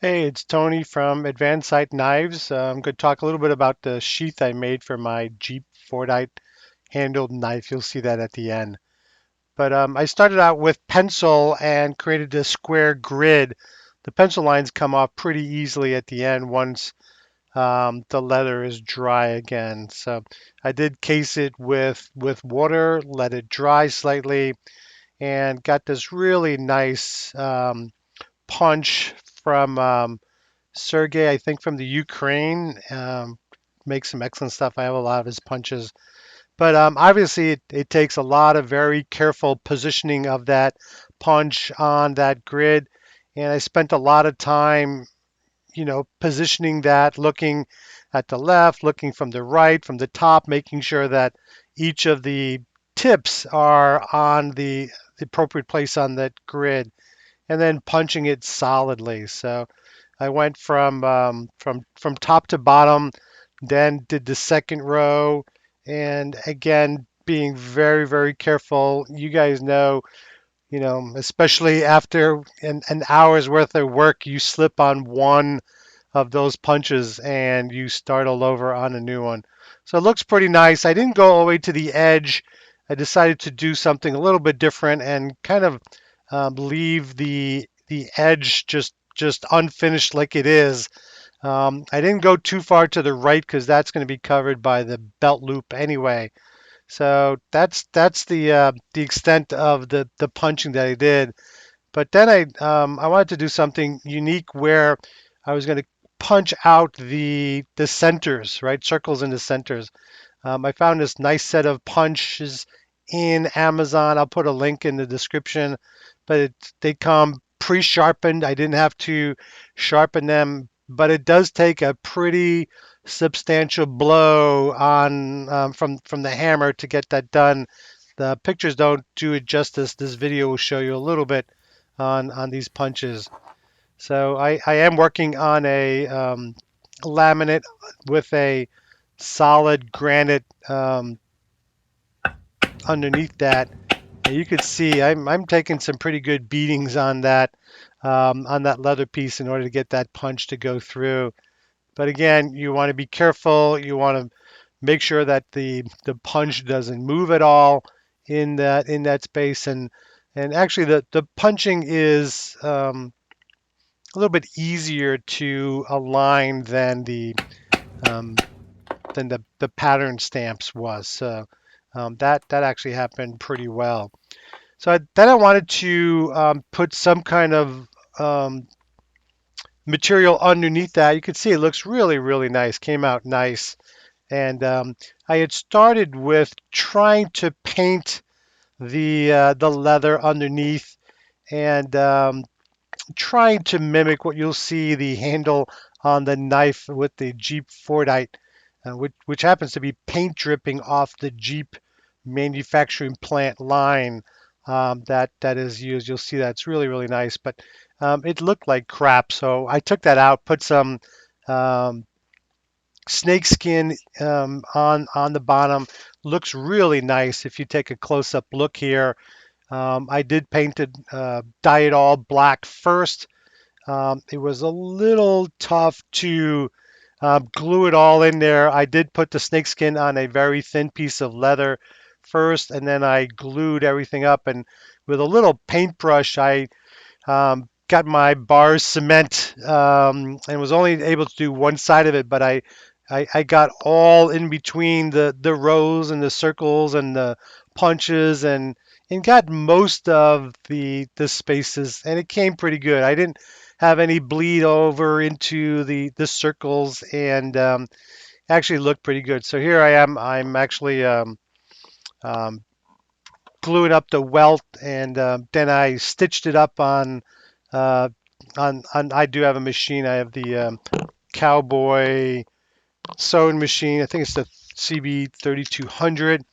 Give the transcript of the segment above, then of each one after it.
Hey, it's Tony from Advanced Sight Knives. I'm going to talk a little bit about the sheath I made for my Jeep Fordite handled knife. You'll see that at the end. But I started out with pencil and created a square grid. The pencil lines come off pretty easily at the end once the leather is dry again. So I did case it with water, let it dry slightly, and got this really nice punch from Sergey, I think from the Ukraine, makes some excellent stuff. I have a lot of his punches. But obviously, it takes a lot of very careful positioning of that punch on that grid. And I spent a lot of time, positioning that, looking at the left, looking from the right, from the top, making sure that each of the tips are on the appropriate place on that grid, and then punching it solidly. So I went from top to bottom, then did the second row, and again being very very careful. You guys know, especially after an hour's worth of work, you slip on one of those punches and you start all over on a new one. So it looks pretty nice. I didn't go all the way to the edge. I decided to do something a little bit different and kind of leave the edge just unfinished like it is. I didn't go too far to the right because that's going to be covered by the belt loop anyway. So that's the extent of the punching that I did. But then I wanted to do something unique where I was going to punch out the centers, right? Circles in the centers. I found this nice set of punches in Amazon. I'll put a link in the description, but they come pre-sharpened. I didn't have to sharpen them, but it does take a pretty substantial blow on from the hammer to get that done. The pictures don't do it justice. This video will show you a little bit on these punches. So I am working on a laminate with a solid granite underneath that. And you could see I'm taking some pretty good beatings on that leather piece in order to get that punch to go through. But again, you want to be careful. You want to make sure that the punch doesn't move at all in that space. And actually, the punching is a little bit easier to align um, than the pattern stamps was. So that actually happened pretty well. So then I wanted to put some kind of material underneath that. You can see it looks really, really nice. Came out nice. And I had started with trying to paint the leather underneath and trying to mimic what you'll see the handle on the knife with the Jeep Fordite, which happens to be paint dripping off the Jeep manufacturing plant line that is used. You'll see that it's really really nice, but it looked like crap, so I took that out, put some um, snake skin on the bottom. Looks really nice if you take a close-up look here. I did paint it, dye it all black first. It was a little tough to glue it all in there. I did put the snakeskin on a very thin piece of leather first, and then I glued everything up. And with a little paintbrush, I got my bars cement and was only able to do one side of it, but I got all in between the rows and the circles and the punches and got most of the spaces, and it came pretty good. I didn't have any bleed over into the circles, and actually looked pretty good. So here I am. I'm actually um, gluing up the welt, and then I stitched it up uh, on. I do have a machine. I have the Cowboy sewing machine. I think it's the CB 3200.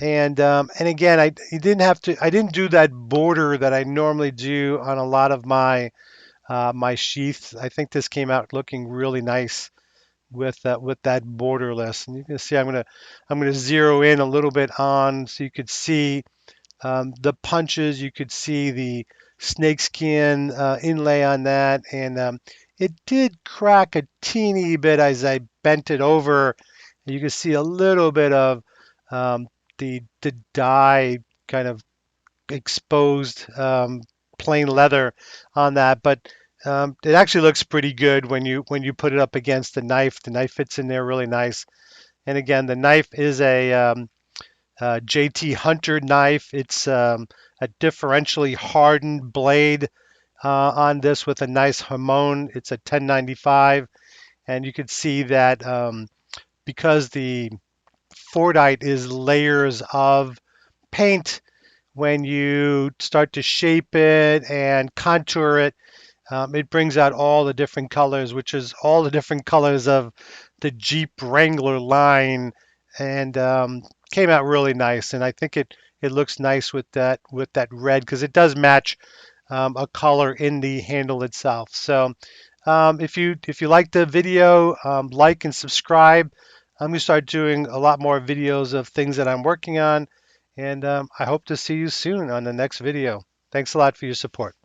And again, I you didn't have to. I didn't do that border that I normally do on a lot of my sheaths. I think this came out looking really nice with that borderless. And you can see I'm gonna zero in a little bit on so you could see the punches. You could see the snakeskin inlay on that, and It did crack a teeny bit as I bent it over. You can see a little bit of um, the dye kind of exposed plain leather on that, but it actually looks pretty good when you put it up against the knife. The knife fits in there really nice. And again, the knife is a JT Hunter knife. It's a differentially hardened blade on this with a nice hamon. It's a 1095, and you can see that because the Fordite is layers of paint, when you start to shape it and contour it, it brings out all the different colors, which is all the different colors of the Jeep Wrangler line, and came out really nice. And I think it looks nice with that red because it does match a color in the handle itself. So if you like the video, like and subscribe. I'm gonna start doing a lot more videos of things that I'm working on, and I hope to see you soon on the next video. Thanks a lot for your support.